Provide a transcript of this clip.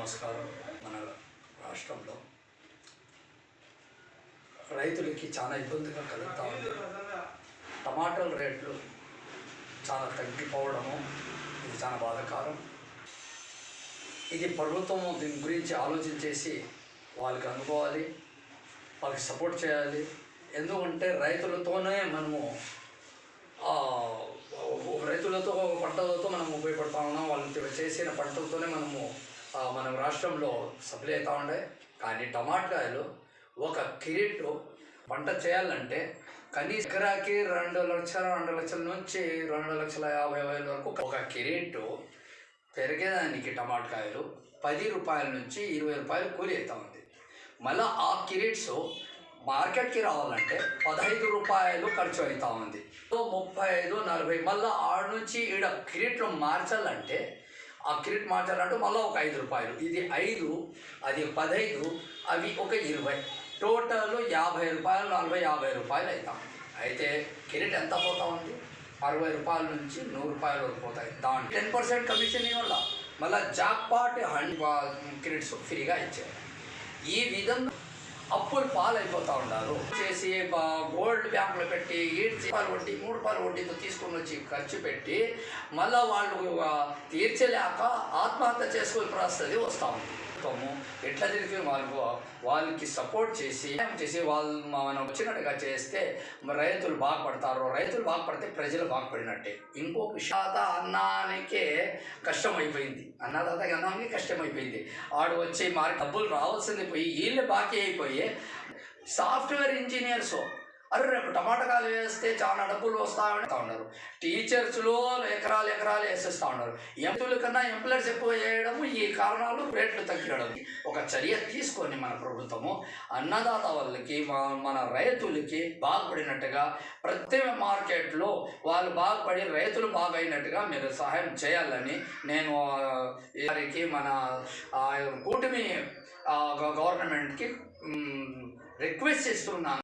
నమస్కారం. మన రాష్ట్రంలో రైతులకి చాలా ఇబ్బందిగా కలుగుతూ ఉంది. టమాటాల రేట్లు చాలా తగ్గిపోవడము ఇది చాలా బాధాకరం. ఇది ప్రభుత్వం దీని గురించి ఆలోచించేసి వాళ్ళకి అనుకోవాలి, వాళ్ళకి సపోర్ట్ చేయాలి. ఎందుకంటే రైతులతోనే మనము రైతులతో పంటలతో మనం ఉపయోగపడుతూ ఉన్నాం. వాళ్ళు చేసిన పంటలతోనే మన రాష్ట్రంలో సప్లై అవుతూ ఉండే. కానీ టమాటాలు ఒక కిరీట్ పంట చేయాలంటే కనీసం ఎకరాకి 2 లక్షల నుంచి 2,50,000 వరకు ఒక కిరీట్ పెరిగేదానికి టమాటకాయలు 10 రూపాయల నుంచి 20 రూపాయలు కూలి అవుతూ ఉంది. మళ్ళీ ఆ కిరీట్స్ మార్కెట్కి రావాలంటే 15 రూపాయలు ఖర్చు అవుతూ ఉంది. 35-40 మళ్ళీ ఆడ నుంచి ఈడ కిరీట్లు మార్చాలంటే మళ్ళీ ఒక 5 రూపాయలు. ఇది 5, అది 15, అవి ఒక 20, టోటల్ 50 రూపాయలు, 40-50 రూపాయలు అవుతాం. అయితే కిరీట్ ఎంత పోతా ఉంది? 60 రూపాయల నుంచి 100 రూపాయల వరకు పోతాయి. దాంట్లో 10% కమిషన్ ఇవ్వాల. మళ్ళీ జాక్పాట్ 100 కిరీట్స్ ఫ్రీగా ఇచ్చారు. ఈ విధంగా అప్పులు పాలైపోతూ ఉన్నారు. చేసి గోల్డ్ బ్యాంకులో పెట్టి 7 రూపాయలు వడ్డీ 3 రూపాయలు వడ్డీతో తీసుకొని వచ్చి ఖర్చు పెట్టి మళ్ళీ వాళ్ళు తీర్చలేక ఆత్మహత్య చేసుకునే పరిస్థితి వస్తూ ఉంది. ఎట్లా తిరిగి వాళ్ళకి సపోర్ట్ చేసి వాళ్ళు మనం వచ్చినట్టుగా చేస్తే రైతులు బాగుపడతారు. రైతులు బాగుపడితే ప్రజలు బాగుపడినట్టే. ఇంకొక విషాద అన్నానికే కష్టమైపోయింది. అన్నదాతకి అన్నానికి కష్టమైపోయింది. ఆడు వచ్చి మార్కెట్ డబ్బులు రావాల్సింది పోయి వీళ్ళు బాకీ అయిపోయి సాఫ్ట్వేర్ ఇంజనీర్స్ రేపు టమాటాకాయలు వేస్తే చాలా డబ్బులు వస్తాయని ఉన్నారు. టీచర్స్లో ఎకరాలు వేసేస్తూ ఉన్నారు. ఎంప్లాయీల కన్నా ఎంప్లాయర్స్ ఎక్కువ చేయడము ఈ కారణాలు రేట్లు తగ్గడం. ఒక చర్య తీసుకొని మన ప్రభుత్వము అన్నదాత వాళ్ళకి మన రైతులకి బాగుపడినట్టుగా ప్రతి మార్కెట్లో వాళ్ళు బాగుపడి రైతులు బాగైనట్టుగా మీరు సహాయం చేయాలని నేను వారికి మన కూటమి గవర్నమెంట్కి రిక్వెస్ట్ చేస్తున్నాను.